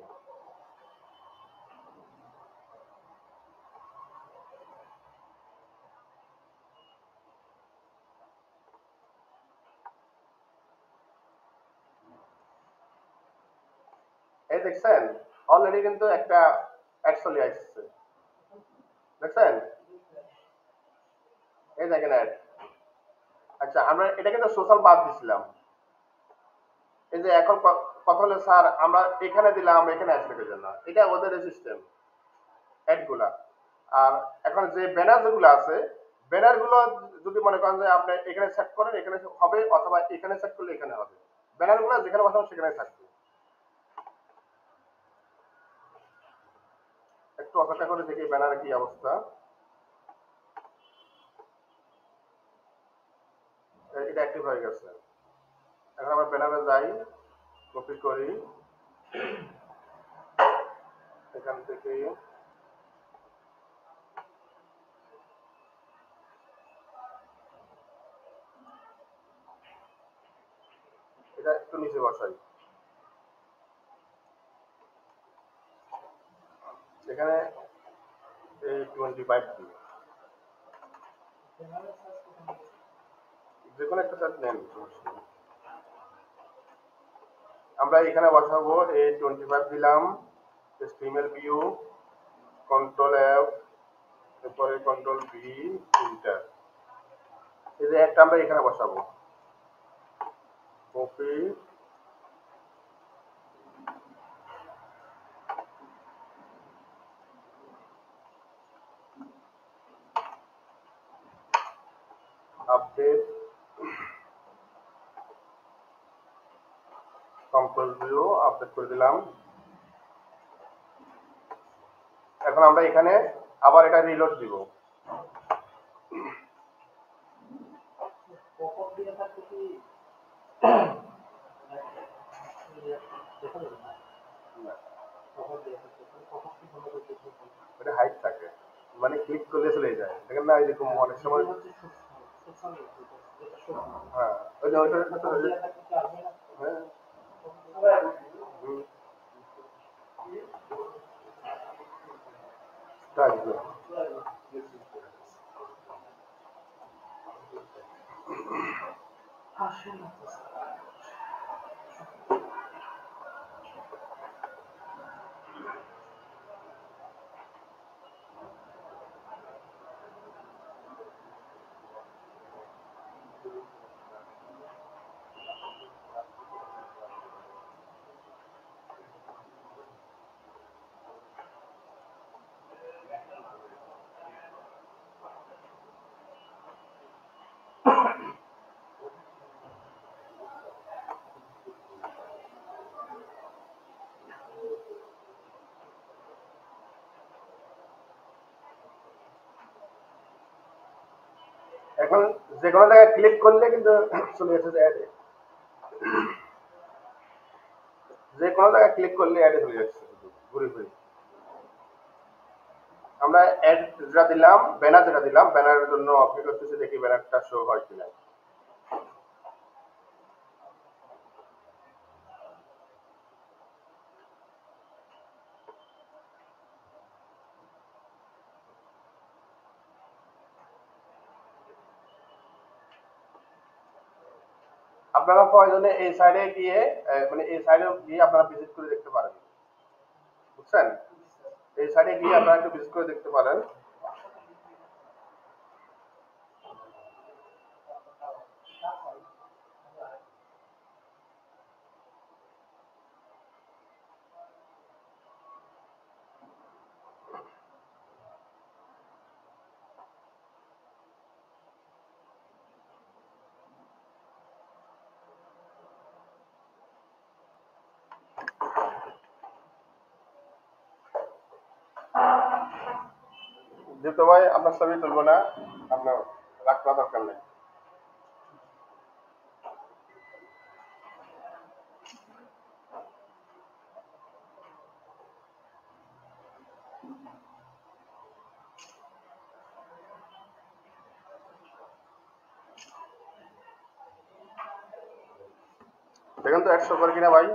Speaker 1: এই দেখছেন অলরেডি কিন্তু একটা অ্যাড চলে আসছে, দেখছেন, এই দেখেন অ্যাড। আচ্ছা আমরা এটা কিন্তু সোশ্যাল বাদ দিছিলাম, এই যে এখন কথা হলো স্যার আমরা এখানে দিলাম, আমরা এখানে আসলে জন্য এটা ওদের সিস্টেম অ্যাড গুলা। আর এখন যে ব্যানার যেগুলো আছে, ব্যানার গুলো যদি মনে করেন যে আপনি এখানে সেট করেন এখানে হবে, অথবা এখানে সেট করলে এখানে হবে, ব্যানার গুলো যেখানে বসাবো সেখানে থাকবে। একটু অপেক্ষা করে দেখি ব্যানারের কি অবস্থা। এটা অ্যাক্টিভ হয়ে গেছে। এখন আমরা ব্যানারে যাই, কপি করি, এখান থেকে এটা একটু নিচে বসাই, এখানে এই 25 দিই, যে কোনো একটা সেট নেন, আমরা এখানে বসাবো এই 25 দিলাম, স্টিমেল ভিউ, কন্ট্রোল এফ, এরপরে কন্ট্রোল ভি, ইন্টার। এই যে একটা আমরা এখানে বসাবো, copy, update, compose view update করে দিলাম। এখন আমরা এখানে আবার এটা রিলোড দিব, এটা হাইট থাকে, মানে ক্লিক করলে চলে যায়, দেখেন না এরকম অনেক সময়। হ্যাঁ ওই যে ওইটা, হ্যাঁ আসবে। এখন যে কোনো জায়গায় ক্লিক করলে কিন্তু চলে এসেছে অ্যাডে, যে কোনো জায়গায় ক্লিক করলে অ্যাডে চলে যাচ্ছে ঘুরে ঘুরে। আমরা অ্যাড যেটা দিলাম, ব্যানার যেটা দিলাম, ব্যানারের জন্য অপেক্ষা করতেছি, দেখি ব্যানারটা শো হয় কিনা। আপনারা প্রয়োজনে এই সাইডে গিয়ে মানে এই সাইডে গিয়ে আপনারা ভিজিট করে দেখতে পারেন, বুঝছেন, এই সাইডে গিয়ে আপনারা একটু ভিজিট করে দেখতে পারেন। যেহেতু ভাই আপনার ছবি তুলবো না, আপনার রাখা দরকার নেই। দেখেন তো 100 করে কিনা ভাই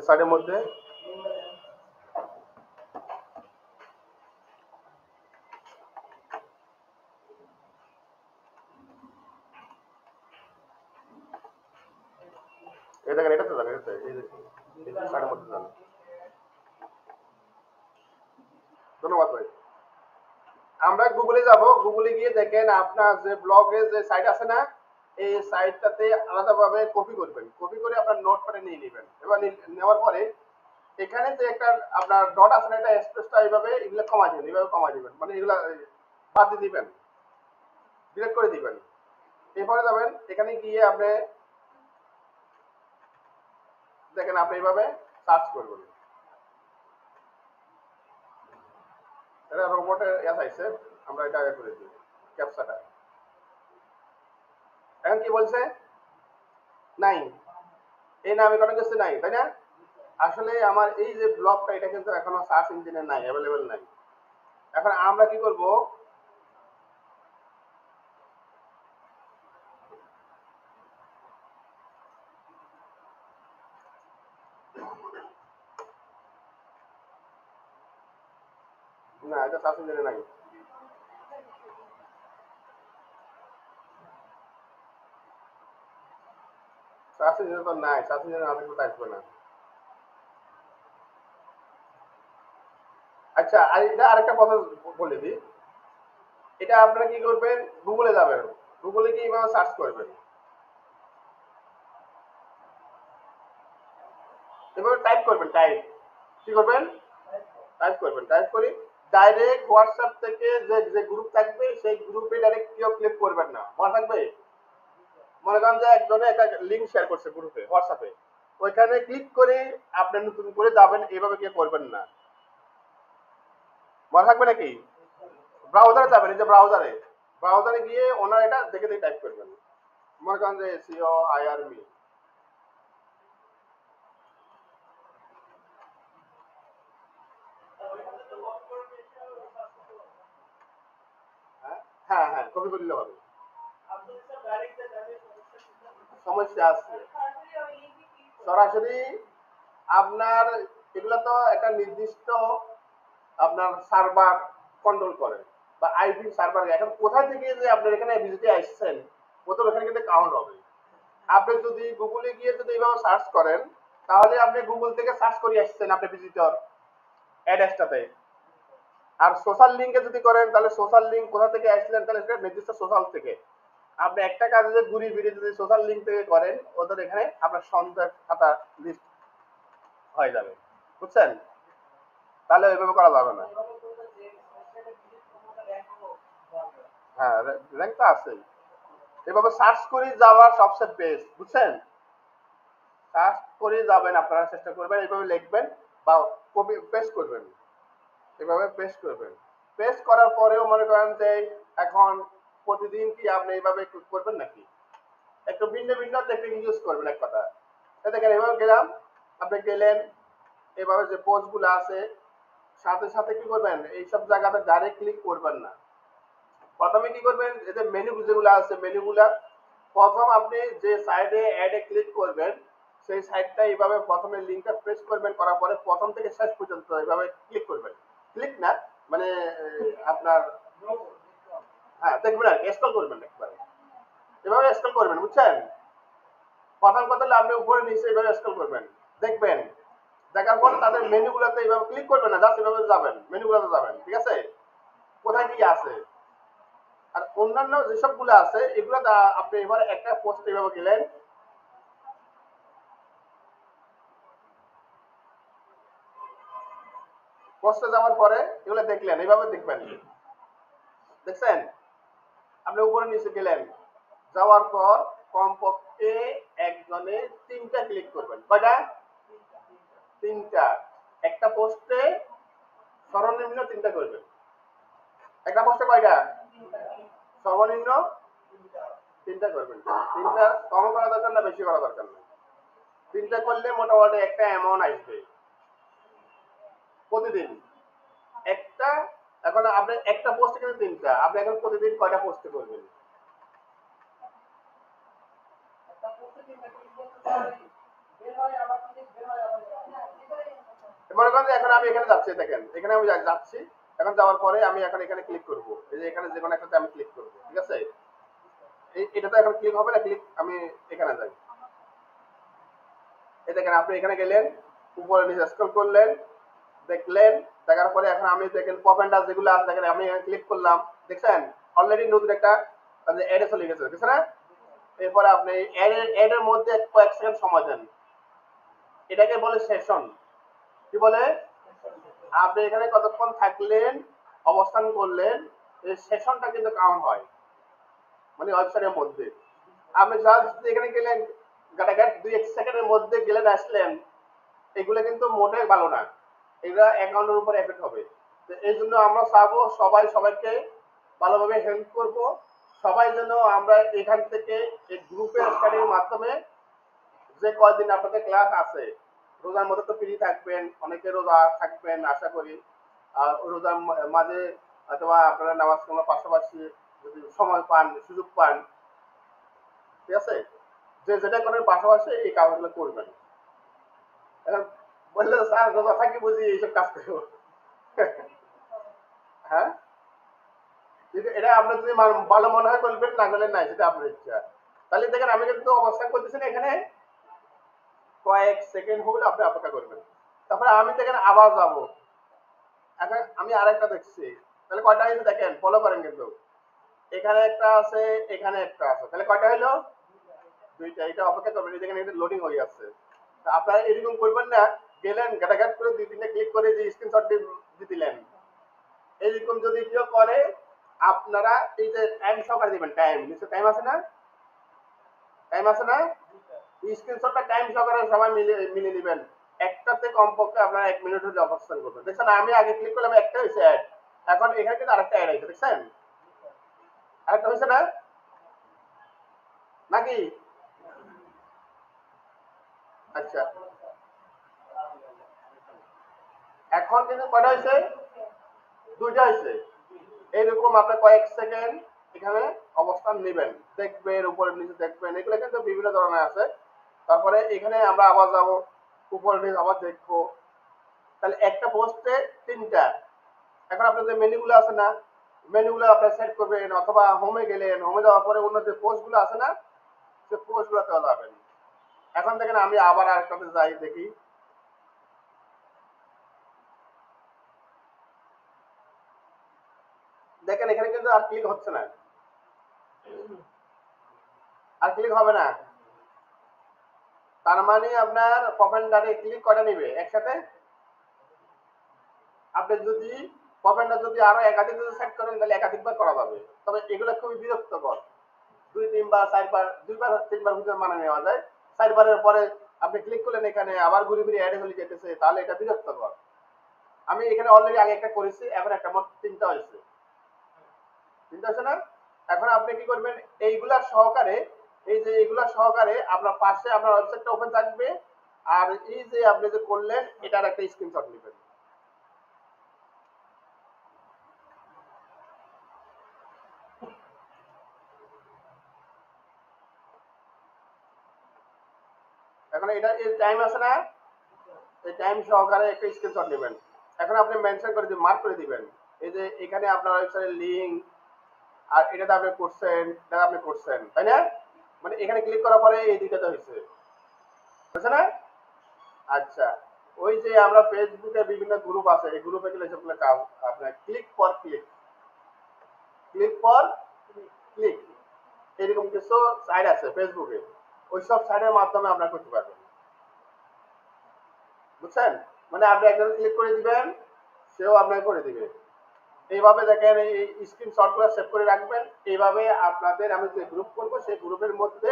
Speaker 1: সাইডের মধ্যে। এই দেখেন, এটা তো জানেন, এই সাইডের মধ্যে জানেন। ধন্যবাদ ভাই। আমরা গুগলে যাব, গুগলে গিয়ে দেখেন আপনার যে ব্লগে যে সাইট আছে না, এই সাইটটাতে আলাদাভাবে কপি করবেন, কপি করে আপনার নোটপ্যাডে নিয়ে নেবেন। এবার নেওয়ার পরে এখানে যে একটা আপনার ডট আছে না, এটা স্পেসটা এইভাবে এগুলো কমাই দিবেন, এইভাবে কমাই দিবেন, মানে এগুলা বাদ দিয়ে দিবেন, ডিলিট করে দিবেন। এরপরে যাবেন এখানে গিয়ে আপনি দেখেন, আপনি এইভাবে সার্চ করবেন। এটা রোবটের ইয়াস আইছে, আমরা এটা আগে করে দিই ক্যাপচাটা। এখন কি বলছে? নাই, এই নামে কোনো কিছু নাই, তাই না? আসলে আমার এই যে ব্লগটা, এটা কিন্তু এখনো সার্চ ইঞ্জিনে নাই, অ্যাভেলেবেল নাই। এখন আমরা কি করব, না এটা সার্চ ইঞ্জিনে নাই, সার্চ ইঞ্জিনে তো নাই, সার্চ ইঞ্জিনে না থাকলে তো আসবে না। আচ্ছা, আর এটা আরেকটা কথা বলে দিই, এটা আপনারা কি করবেন, গুগলে যাবেন, গুগলে গিয়ে এইভাবে সার্চ করবেন, এভাবে টাইপ করবেন, টাইপ কি করবেন, টাইপ করবেন, টাইপ করে ডাইরেক্ট হোয়াটসঅ্যাপ থেকে যে যে গ্রুপ থাকবে সেই গ্রুপে ডাইরেক্ট কেউ ক্লিক করবেন না, মনে থাকবে। মনে করেন যে একজনে একটা লিঙ্ক শেয়ার করছে গ্রুপে হোয়াটসঅ্যাপে, ওইখানে ক্লিক করে আপনি নতুন করে যাবেন, এইভাবে কেউ করবেন না, মনে থাকবে নাকি? ব্রাউজারে যাবেন, এই যে ব্রাউজারে, ব্রাউজারে গিয়ে ওনার এটা দেখে দেখে টাইপ করবেন, মনে করেন যে সিও আইআর মি। হ্যাঁ হ্যাঁ হ্যাঁ, কপি করলে হবে, সমস্যা আছে সরাসরি আপনার, এগুলো তো একটা নির্দিষ্ট আপনার সার্ভার কন্ট্রোল করে বা আইপি সার্ভার। এখন কোথা থেকে যে আপনার এখানে ভিজিটে আসছেন, ও তো এখানে কিন্তু কাউন্ট হবে। আপনি যদি গুগলে গিয়ে যদি এইভাবে সার্চ করেন, তাহলে আপনি গুগল থেকে সার্চ করে আসছেন আপনি ভিজিটর অ্যাড্রেসটাতে। আর সোশ্যাল লিঙ্কে যদি করেন, তাহলে সোশ্যাল লিঙ্ক কোথা থেকে আসলেন, তাহলে সেটা নির্দিষ্ট সোশ্যাল থেকে। আপনি একটা কাজ যদি ঘুরি ফিরে যদি সোশ্যাল লিঙ্ক থেকে করেন, ওদের এখানে আপনার সন্দেহ খাতা লিস্ট হয়ে যাবে, বুঝছেন? তাহলে ওইভাবে করা যাবে না। হ্যাঁ, র্যাঙ্ক তো আছেই। এভাবে সার্চ করে যাওয়ার সবচেয়ে বেস্ট, বুঝছেন? সার্চ করে যাবেন, আপনারা চেষ্টা করবেন, এইভাবে লিখবেন বা কপি পেস্ট করবেন, এভাবে পেস্ট করবেন। পেস্ট করার পরেও মনে করেন যে এখন প্রতিদিন কি আপনি এইভাবে করবেন নাকি? একটু ভিন্ন ভিন্ন টেকনিক ইউজ করবেন, এক কথা। দেখেন এভাবে গেলাম, আপনি গেলেন, এভাবে যে পোস্ট গুলো আছে, সাথে সাথে কি করবেন, এইসব জায়গাতে ডাইরেক্ট ক্লিক করবেন না। প্রথমে কি করবেন, এই যে মেনু যেগুলো আছে, মেনুগুলা প্রথম আপনি যে সাইডে অ্যাডে ক্লিক করবেন, সেই সাইডটা এইভাবে প্রথমে লিঙ্কটা প্রেস করবেন, করার পরে প্রথম থেকে শেষ পর্যন্ত এইভাবে ক্লিক করবেন, ক্লিক না মানে আপনার, হ্যাঁ দেখবেন আর স্ক্রল করবেন একবারে, এভাবে স্ক্রল করবেন, বুঝছেন? প্রথম কথা হলো আপনি উপরে নিচে এইভাবে স্ক্রল করবেন, দেখবেন, দেখার পরে তাদের মেনুগুলোতে এইভাবে ক্লিক করবেন না, জাস্ট এভাবে যাবেন, মেনুগুলোতে যাবেন, ঠিক আছে? কোথায় কি আছে, আর অন্যান্য যেসব গুলো আছে এগুলো আপনি এবার একটা পোস্ট এইভাবে গেলেন, পোস্টে যাওয়ার পরে এগুলো দেখলেন, এইভাবে দেখবেন, দেখছেন? আপনি উপরে নিচে গেলেন, যাওয়ার পর কমপক্ষে একজনে 3টা ক্লিক করবেন, কয়টা? 3টা। একটা পোস্টে সর্বনিম্ন 3টা করবেন। একটা পোস্টে কয়টা? সর্বনিম্ন 3টা করবেন। 3টা কম করা দরকার না, বেশি করা দরকার না। 3টা করলে মোটামুটি একটা অ্যামাউন্ট আসবে প্রতিদিন একটা। এখন আপনি একটা পোস্টে কিন্তু 3টা, আপনি এখন প্রতিদিন কয়টা পোস্ট করবেন? মনে করেন যে এখন আমি এখানে যাচ্ছি, দেখেন এখানে আমি যাচ্ছি, এখন যাওয়ার পরে আমি এখন এখানে ক্লিক করব, এই যে এখানে যে কোনো একটাতে আমি ক্লিক করব, ঠিক আছে? এটাতে এখন ক্লিক হবে না, ক্লিক আমি এখানে যাই। এই দেখেন আপনি এখানে গেলেন, উপরে নিচে স্ক্রল করলেন, দেখলেন, দেখার পরে এখন আমি দেখেন পপ এন্ড ডান্স যেগুলো আছে দেখেন আমি এখানে ক্লিক করলাম, দেখছেন অলরেডি নতুন একটা অ্যাডে চলে গেছে, দেখছেন না? এরপরে আপনি অ্যাডের মধ্যে কয়েক সেকেন্ড সময় দেন, এটাকে বলে সেশন। কি বলে? আপনি এখানে কতক্ষণ থাকলেন, অবস্থান করলেন, এই সেশনটা কিন্তু কাউন্ট হয়, মানে ওয়েবসাইটের মধ্যে। আপনি জাস্ট এখানে গেলেন, গাটাগাট 2-1 সেকেন্ডের মধ্যে গেলেন আসলেন, এগুলো কিন্তু মোটেই ভালো না, এগুলা অ্যাকাউন্টের উপর এফেক্ট হবে। তো এই জন্য আমরা চাবো সবাই সবাইকে ভালোভাবে হেল্প করব, সবাই যেন আমরা এখান থেকে এই গ্রুপের স্টাডির মাধ্যমে যে কয়দিন আপনাদের ক্লাস আছে, রোজার মধ্যে তো ফ্রি থাকবেন, অনেকে রোজা থাকবেন আশা করি, আর রোজার মাঝে অথবা আপনারা নামাজ কালামের পাশাপাশি যদি সময় পান, সুযোগ পান, ঠিক আছে, যে যেটা করেন পাশাপাশি এই কাজগুলো করবেন। এখন বললে স্যার রোজা থাকি বুঝি এইসব কাজ করবো? হ্যাঁ, এটা আপনার যদি ভালো মনে হয় করবেন, না করলে নাই, সেটা আপনার ইচ্ছা। তাহলে দেখেন আমি কিন্তু অবস্থান করতেছি না এখানে, কয়েক সেকেন্ড হলে আপনি অপেক্ষা করবেন, তারপরে আমি দেখেন আবার যাব, এখন আমি আরেকটা দেখছি, তাহলে কয়টা হয়েছে দেখেন, ফলো করেন কিন্তু, এখানে একটা আছে, এখানে একটা আছে, তাহলে কয়টা হলো? 2টা। এটা অপেক্ষা করবেন, এই দেখেন এটা লোডিং হয়ে যাচ্ছে। আপনারা এরকম করবেন না, গেলেন ঘাটাঘাট করে 2-3টা ক্লিক করে যে স্ক্রিনশট দিয়ে দিলেন, এইরকম যদি কেউ করে আপনারা এই যে টাইম সহকারে দিবেন, টাইম নিচে টাইম আছে না, টাইম আছে না, স্ক্রিনশটটা টাইম সহকারে সবাই মিলে নেবেন। একটাতে কমপক্ষে আপনারা 1 মিনিট হলে অবস্থান করবেন। দেখছেন আমি আগে ক্লিক করলাম, একটা হয়েছে অ্যাড, এখন এখানে কিন্তু আরেকটা অ্যাড হয়েছে, দেখছেন আরেকটা হয়েছে না নাকি? আচ্ছা, এখন কিন্তু কয়টা হয়েছে? 2টা হয়েছে। এইরকম আপনার কয়েক সেকেন্ড এখানে অবস্থান নেবেন, দেখবেন উপরে নিচে দেখবেন, এগুলো কিন্তু বিভিন্ন ধরনের আছে। তারপরে এখানে আমরা আবার যাব, উপরে নিচে আবার দেখবো, তাহলে একটা পোস্টে 3টা। এখন আপনার যে মেনুগুলো আছে না, মেনুগুলো আপনার সেট করবেন, অথবা হোমে গেলেন, হোমে যাওয়ার পরে অন্য যে পোস্টগুলো আছে না, সে পোস্টগুলোতে যাবেন। এখন দেখেন আমি আবার আরেকটাতে যাই, দেখি, দেখেন এখানে কিন্তু আর ক্লিক হচ্ছে না, আর ক্লিক হবে না। তার মানে আপনার পপেন ডারে ক্লিক কয়টা নিবে একসাথে? আপনি যদি পপেনটা যদি আরো একাধিক যদি সেট করেন তাহলে একাধিকবার করা যাবে, তবে এগুলো খুবই বিরক্তকর। 2-3 বার 4 বার, 2-3 বার ভিতরে মানে নেওয়া যায়, 4বারের পরে আপনি ক্লিক করলেন এখানে আবার ঘুরে ঘুরে অ্যাড হয়ে যেতেছে, তাহলে এটা বিরক্তকর। আমি এখানে অলরেডি আগে একটা করেছি, এখন একটা মোট 3টা হয়েছে, 3টা হয়েছে না? এখন আপনি কি করবেন, এইগুলা সহকারে, এই যে এইগুলা সহকারে আপনার পাশে আপনার ওয়েবসাইটটা ওপেন থাকবে, আর এই যে আপনি যে করলেন এটার একটা স্ক্রিনশট নেবেন। এখন এটা এই টাইম আছে না, এই টাইম সহকারে একটা স্ক্রিনশট নেবেন। এখন আপনি মেনশন করে দিবেন, মার্ক করে দিবেন, এই যে এখানে আপনার ওয়েবসাইটের লিংক, আর এটাতে আপনি করছেন, এটা আপনি করছেন, তাই না? মানে এখানে ক্লিক করার পরে এই দুইটাতে হয়েছে, বুঝছে না? আচ্ছা, ওই যে আমরা ফেসবুকে বিভিন্ন গ্রুপ আছে, এই গ্রুপে গেলে সবগুলো কাজ আপনার click for click, click for click, এরকম কিছু সাইট আছে ফেসবুকে, ওই সব সাইটের মাধ্যমে আপনারা করতে পারবেন, বুঝছেন? মানে আপনি একজন ক্লিক করে দিবেন, সেও আপনাকে করে দিবে। এইভাবে দেখেন এই স্ক্রিনশটগুলো সেভ করে রাখবেন, এইভাবে আপনাদের আমি যে গ্রুপ করবো সেই গ্রুপের মধ্যে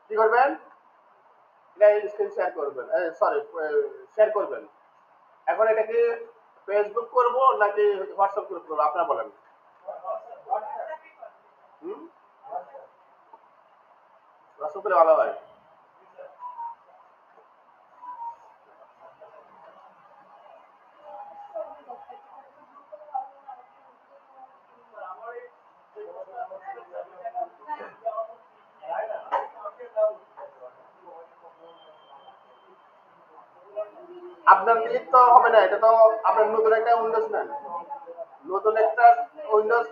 Speaker 1: কি করবেন, এটা স্ক্রিন শেয়ার করবেন, সরি শেয়ার করবেন। এখন এটাকে ফেসবুক করবো নাকি হোয়াটসঅ্যাপ গ্রুপ করবো আপনারা বলেন। হুম, হোয়াটসঅ্যাপ করলে ভালো হয়। আপনার ক্লিক তো হবে না, এটা তো আপনার নতুন একটা উইন্ডোজ নেন, নতুন একটা উইন্ডোজ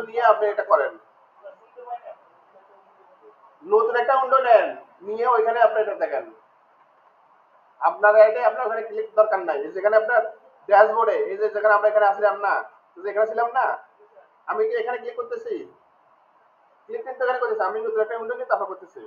Speaker 1: নিয়ে আপনি এটা করেন, নতুন একটা উইন্ডো নেন, নিয়ে ওইখানে আপনি এটা দেখেন। আপনার এটাই আপনার ওখানে ক্লিক দরকার নাই, যেখানে আপনার ড্যাশবোর্ডে এই যে যেখানে আমরা এখানে আসলাম না, এখানে ছিলাম না, আমি কি এখানে ক্লিক করতেছি, ক্লিক কিন্তু এখানে করতেছি, আমি নতুন একটা উইন্ডো নিয়ে তারপর করতেছি।